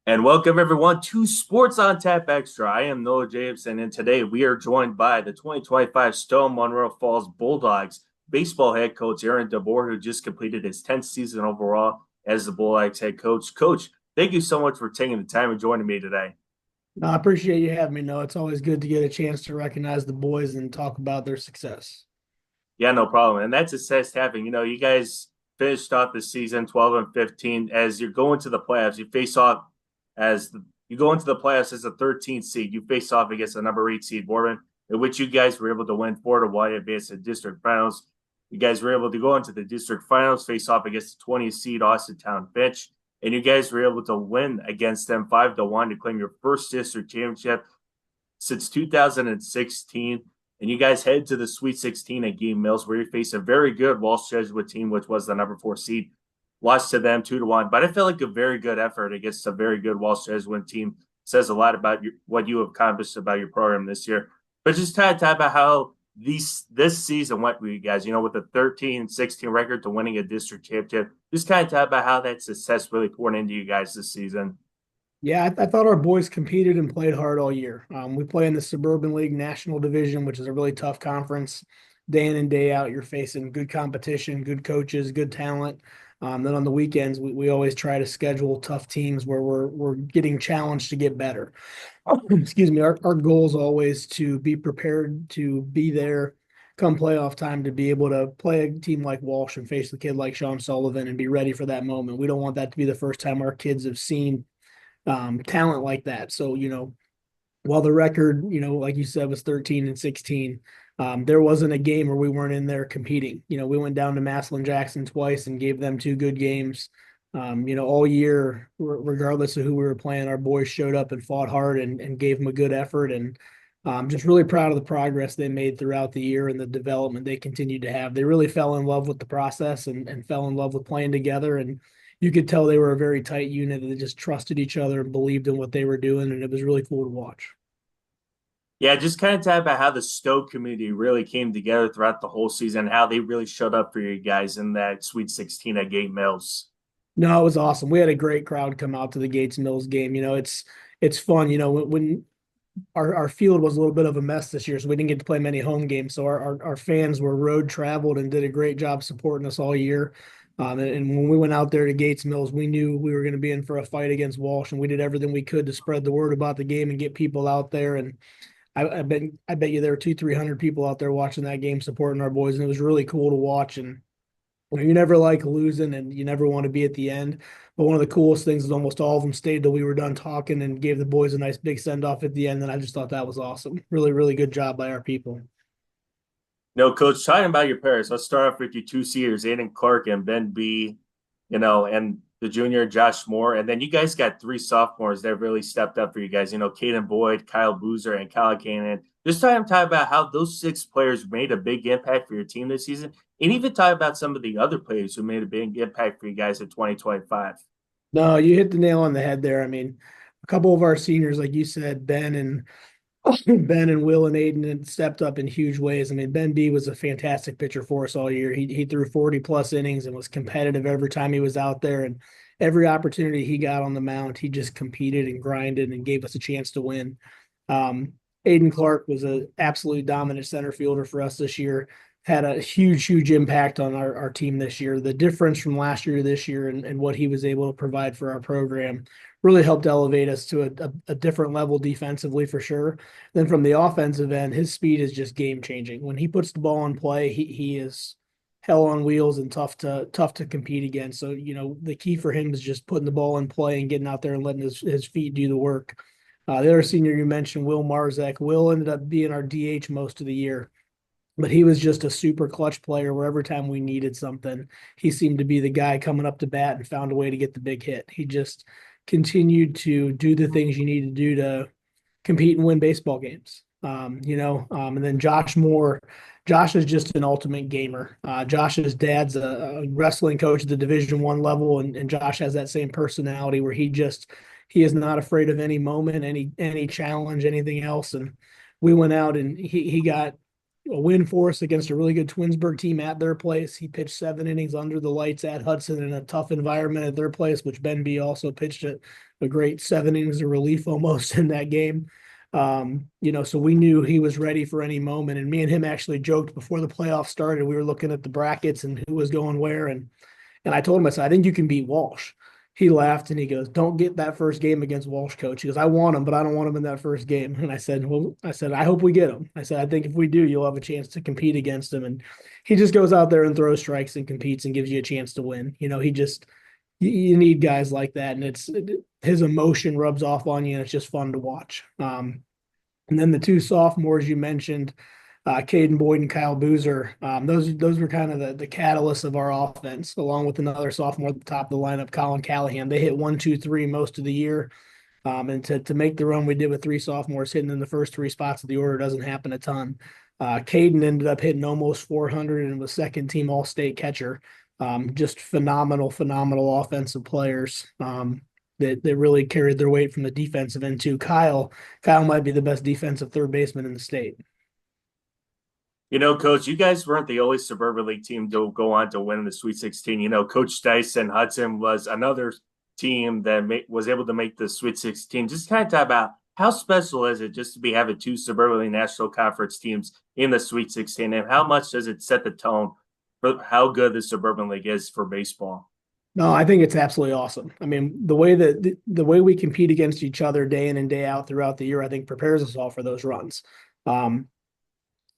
And welcome everyone to Sports on Tap Extra. I am Noah Jacobson, and today we are joined by the 2025 Stow-Munroe Falls Bulldogs baseball head coach Aaron DeBord, who just completed his 10th season overall as the Bulldogs head coach. Coach, thank you so much for taking the time and joining me today. No, I appreciate you having me. No, it's always good to get a chance to recognize the boys and talk about their success. Yeah, no problem. And that's success having. You guys finished off the season 12 and 15. As you're going to the playoffs, you face off you go into the playoffs as a 13th seed. You face off against the number 8 seed Bournemouth, in which you guys were able to win 4-1, advance to district finals. You guys were able to go into the district finals, face off against the 20th seed Austintown Bitch, and you guys were able to win against them 5-1 to claim your first district championship since 2016. And you guys head to the Sweet 16 at Game Mills, where you face a very good Walsh Jesuit team, which was the number 4 seed. Lost to them 2-1, but I feel like a very good effort against a very good Walsh Jesuit team. Says a lot about what you have accomplished about your program this year. But just talk about how this season went for you guys. With a 13-16 record to winning a district championship. Just kind of talk about how that success really poured into you guys this season. Yeah, I thought our boys competed and played hard all year. We play in the Suburban League National Division, which is a really tough conference. Day in and day out, you're facing good competition, good coaches, good talent. Then on the weekends, we always try to schedule tough teams where we're getting challenged to get better. Excuse me. Our goal is always to be prepared to be there come playoff time to be able to play a team like Walsh and face a kid like Sean Sullivan and be ready for that moment. We don't want that to be the first time our kids have seen talent like that. So, while the record, like you said, was 13 and 16, there wasn't a game where we weren't in there competing. We went down to Massillon Jackson twice and gave them two good games. All year, regardless of who we were playing, our boys showed up and fought hard and gave them a good effort. And just really proud of the progress they made throughout the year and the development they continued to have. They really fell in love with the process and fell in love with playing together. And you could tell they were a very tight unit that just trusted each other and believed in what they were doing. And it was really cool to watch. Yeah, just kind of talk about how the Stowe community really came together throughout the whole season, how they really showed up for you guys in that Sweet 16 at Game Mills. No, it was awesome. We had a great crowd come out to the Gates Mills game. It's fun. When our field was a little bit of a mess this year, so we didn't get to play many home games. So our fans were road traveled and did a great job supporting us all year. And when we went out there to Gates Mills, we knew we were going to be in for a fight against Walsh, and we did everything we could to spread the word about the game and get people out there. And I bet you there were 300 people out there watching that game, supporting our boys, and it was really cool to watch. And you never like losing, and you never want to be at the end. But one of the coolest things is almost all of them stayed till we were done talking and gave the boys a nice big send off at the end. And I just thought that was awesome. Really, really good job by our people. No, Coach, talking about your pairs, let's start off with your two seers, Aiden Clark and Ben B, and the junior Josh Moore. And then you guys got three sophomores that really stepped up for you guys, Caden Boyd, Kyle Boozer, and Kyle Cannon. Just talk about how those six players made a big impact for your team this season. And even talk about some of the other players who made a big impact for you guys in 2025. No, you hit the nail on the head there. I mean, a couple of our seniors, like you said, Ben and Will and Aiden had stepped up in huge ways. I mean, Ben B was a fantastic pitcher for us all year. He threw 40 plus innings and was competitive every time he was out there. And every opportunity he got on the mound, he just competed and grinded and gave us a chance to win. Um, Aiden Clark was an absolutely dominant center fielder for us this year. Had a huge, huge impact on our team this year. The difference from last year to this year and what he was able to provide for our program really helped elevate us to a different level defensively for sure. Then from the offensive end, his speed is just game changing. When he puts the ball in play, he is hell on wheels and tough to compete against. So, the key for him is just putting the ball in play and getting out there and letting his feet do the work. The other senior you mentioned, Will Marzek. Will ended up being our DH most of the year, but he was just a super clutch player where every time we needed something, he seemed to be the guy coming up to bat and found a way to get the big hit. He just continued to do the things you need to do to compete and win baseball games. And then Josh Moore. Josh is just an ultimate gamer. Josh's dad's a wrestling coach at the Division I level, and Josh has that same personality where he is not afraid of any moment, any challenge, anything else. And we went out and he got a win for us against a really good Twinsburg team at their place. He pitched 7 innings under the lights at Hudson in a tough environment at their place, which Ben B also pitched a great 7 innings of relief almost in that game. So we knew he was ready for any moment. And me and him actually joked before the playoffs started. We were looking at the brackets and who was going where. And I told him, I said, I think you can beat Walsh. He laughed and he goes, "Don't get that first game against Walsh, coach." He goes, "I want him, but I don't want him in that first game." And I said, "Well, I hope we get him." I said, "I think if we do, you'll have a chance to compete against him." And he just goes out there and throws strikes and competes and gives you a chance to win. You need guys like that. And his emotion rubs off on you and it's just fun to watch. And then the two sophomores you mentioned, Caden Boyd and Kyle Boozer. Those were kind of the catalysts of our offense, along with another sophomore at the top of the lineup, Colin Callahan. They hit 1, 2, 3 most of the year. And to make the run we did with three sophomores hitting in the first three spots of the order doesn't happen a ton. Caden ended up hitting almost 400 and was second team All-State catcher. Just phenomenal offensive players. That really carried their weight from the defensive end too. Kyle might be the best defensive third baseman in the state. Coach, you guys weren't the only Suburban League team to go on to win the Sweet 16. Coach Dyson Hudson was another team that was able to make the Sweet 16. Just kind of talk about how special is it just to be having two Suburban League National Conference teams in the Sweet 16, and how much does it set the tone for how good the Suburban League is for baseball? No, I think it's absolutely awesome. I mean, the way we compete against each other day in and day out throughout the year, I think prepares us all for those runs.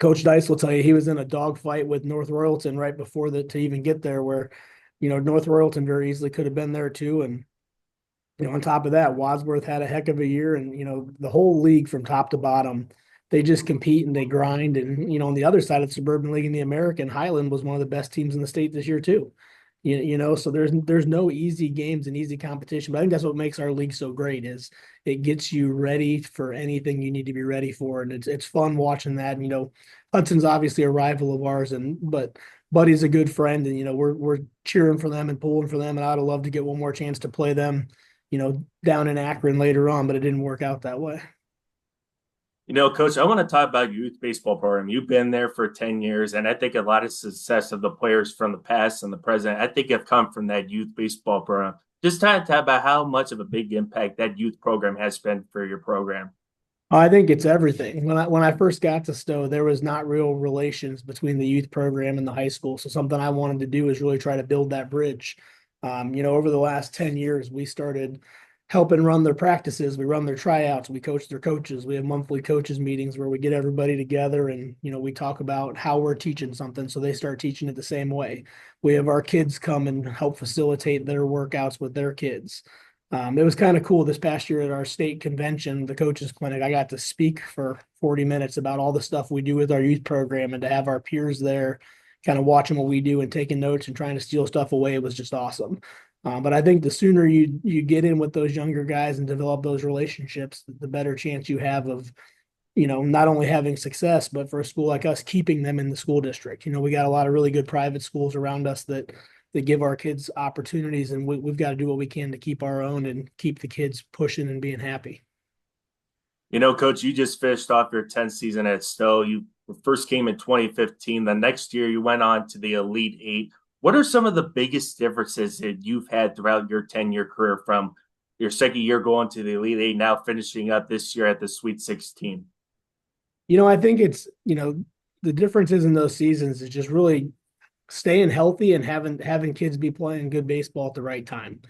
Coach Dice will tell you he was in a dogfight with North Royalton right before to even get there, where North Royalton very easily could have been there too. And on top of that, Wadsworth had a heck of a year, and the whole league from top to bottom, they just compete and they grind. And on the other side of the Suburban League in the American, Highland was one of the best teams in the state this year too. So there's no easy games and easy competition, but I think that's what makes our league so great is it gets you ready for anything you need to be ready for, and it's fun watching that. And, Hudson's obviously a rival of ours, but Buddy's a good friend, and we're cheering for them and pulling for them, and I'd love to get one more chance to play them, down in Akron later on, but it didn't work out that way. Coach, I want to talk about your youth baseball program. You've been there for 10 years, and I think a lot of success of the players from the past and the present, I think have come from that youth baseball program. Just talk about how much of a big impact that youth program has been for your program. I think it's everything. When I first got to Stowe, there was not real relations between the youth program and the high school. So something I wanted to do is really try to build that bridge. Over the last 10 years, we started helping run their practices. We run their tryouts. We coach their coaches. We have monthly coaches meetings where we get everybody together and, we talk about how we're teaching something. So they start teaching it the same way. We have our kids come and help facilitate their workouts with their kids. It was kind of cool this past year at our state convention, the coaches clinic. I got to speak for 40 minutes about all the stuff we do with our youth program, and to have our peers there kind of watching what we do and taking notes and trying to steal stuff away was just awesome. But I think the sooner you get in with those younger guys and develop those relationships, the better chance you have of, not only having success, but for a school like us, keeping them in the school district. We got a lot of really good private schools around us that give our kids opportunities, and we've got to do what we can to keep our own and keep the kids pushing and being happy. Coach, you just finished off your 10th season at Stowe. You first came in 2015. The next year you went on to the Elite Eight. What are some of the biggest differences that you've had throughout your 10-year career from your second year going to the Elite Eight, now finishing up this year at the Sweet 16? I think it's, the differences in those seasons is just really staying healthy and having kids be playing good baseball at the right time.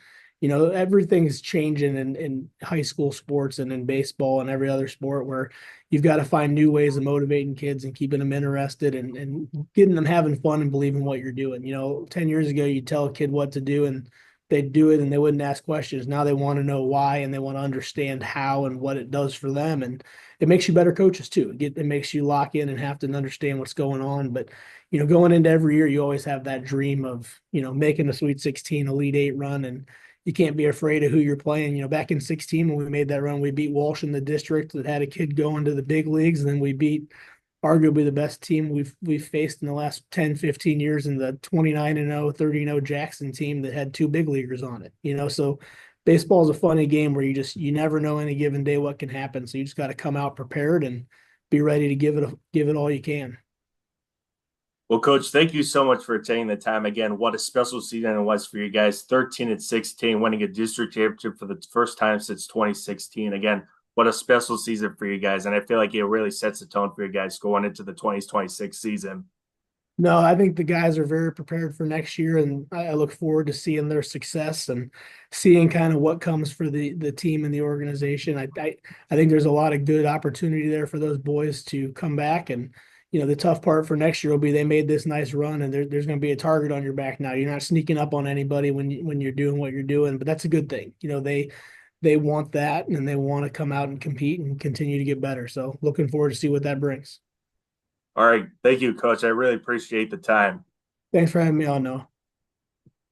Everything's changing in high school sports and in baseball and every other sport, where you've got to find new ways of motivating kids and keeping them interested and getting them having fun and believing what you're doing. 10 years ago, you tell a kid what to do and they'd do it and they wouldn't ask questions. Now they want to know why and they want to understand how and what it does for them. And it makes you better coaches too. It makes you lock in and have to understand what's going on. But, going into every year, you always have that dream of, making a Sweet 16 Elite Eight run, and you can't be afraid of who you're playing. Back in 16, when we made that run, we beat Walsh in the district that had a kid going to the big leagues. And then we beat arguably the best team we've faced in the last 10, 15 years in the 29-0, 30-0 Jackson team that had two big leaguers on it. So baseball is a funny game where you never know any given day what can happen. So you just got to come out prepared and be ready to give it all you can. Well, Coach, thank you so much for taking the time. Again, what a special season it was for you guys. 13-16, winning a district championship for the first time since 2016. Again, what a special season for you guys. And I feel like it really sets the tone for you guys going into the 2026 season. No, I think the guys are very prepared for next year, and I look forward to seeing their success and seeing kind of what comes for the team and the organization. I think there's a lot of good opportunity there for those boys to come back. And the tough part for next year will be they made this nice run, and there's going to be a target on your back now. You're not sneaking up on anybody when you're doing what you're doing, but that's a good thing. They want that, and they want to come out and compete and continue to get better. So looking forward to see what that brings. All right. Thank you, Coach. I really appreciate the time. Thanks for having me on, Noah.